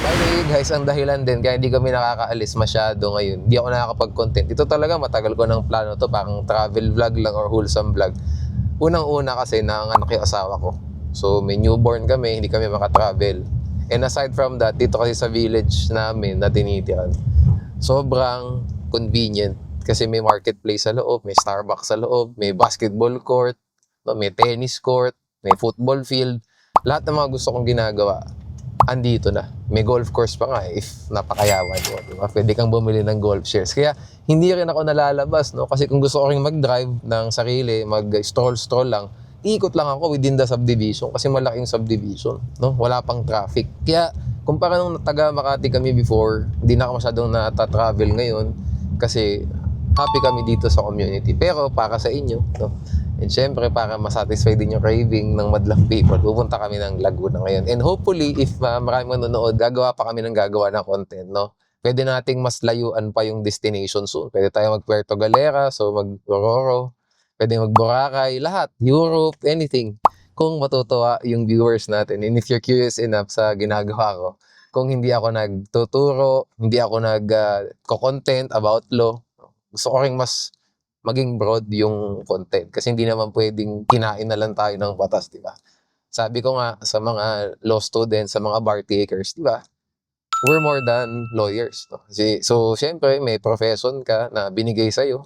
By the way guys, ang dahilan din kaya hindi kami nakakaalis masyado ngayon, hindi ako nakakapag-content. Ito talaga matagal ko ng plano to, parang travel vlog lang or wholesome vlog. Unang-una kasi nanganak yung asawa ko. So may newborn kami, hindi kami makatravel. And aside from that, dito kasi sa village namin na tinitiran, sobrang convenient. Kasi may marketplace sa loob, may Starbucks sa loob, may basketball court, no, may tennis court, may football field. Lahat ng mga gusto kong ginagawa, andito na. May golf course pa nga if napakayaman mo, diba? Pwede kang bumili ng golf shares. Kaya hindi rin ako nalalabas, no? Kasi kung gusto ko rin mag-drive ng sarili, mag-stroll lang, ikot lang ako within the subdivision kasi malaking subdivision, no? Wala pang traffic. Kaya kumpara nung taga Makati kami before, hindi na ako masyadong nata-travel ngayon kasi happy kami dito sa community. Pero para sa inyo, no? And syempre, para masatisfy din yung craving ng madlang people, pupunta kami ng Laguna ngayon. And hopefully, if maraming manonood, gagawa pa kami ng gagawa ng content, no? Pwede nating mas layuan pa yung destination soon. Pwede tayo mag Puerto Galera, so mag Rororo, pwede mag Boracay, lahat, Europe, anything. Kung matutuwa yung viewers natin. And if you're curious enough sa ginagawa ko, kung hindi ako nagtuturo, hindi ako nag-content about law, gusto ko rin mas maging broad yung content kasi hindi naman pwedeng kinain na lang tayo ng batas, di ba? Sabi ko nga sa mga law students, sa mga bar takers, di ba? We're more than lawyers. No? Kasi, so, syempre, may profession ka na binigay sa'yo,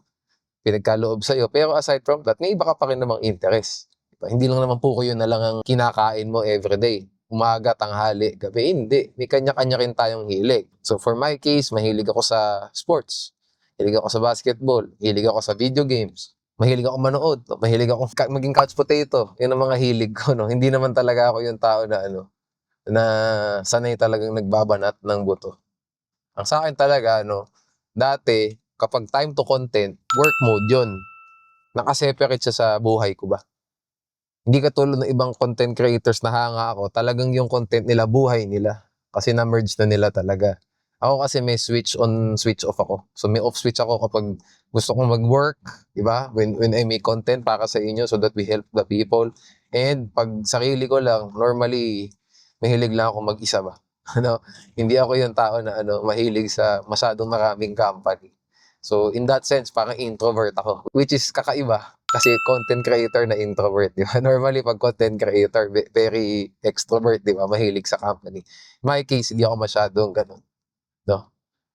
pinagkaloob sa'yo, pero aside from that, may iba ka pa rin namang interest. Diba? Hindi lang naman po yun na lang ang kinakain mo everyday. Umaga, tanghali, gabi, hindi. May kanya-kanya rin tayong hilig. So, for my case, mahilig ako sa sports. Mahilig ako sa basketball. Mahilig ako sa video games. Mahilig ako manood. No? Mahilig ako maging couch potato. Yun ang mga hilig ko. No? Hindi naman talaga ako yung tao na na sanay talagang nagbabanat ng buto. Ang sa akin talaga, dati, kapag time to content, work mode yun. Nakaseparate siya sa buhay ko ba. Hindi katulad ng ibang content creators na hanga ako, talagang yung content nila, buhay nila. Kasi na-merge na nila talaga. Ako kasi may switch on, switch off ako. So may off switch ako kapag gusto kong mag-work, di ba? When I make content para sa inyo so that we help the people. And pag sarili ko lang, normally, mahilig lang ako mag-isa ba. Hindi ako yung tao na mahilig sa masyadong maraming company. So in that sense, parang introvert ako, which is kakaiba. Kasi content creator na introvert, di ba? Normally, pag content creator, very extrovert, di ba? Mahilig sa company. In my case, hindi ako masyadong ganun. No?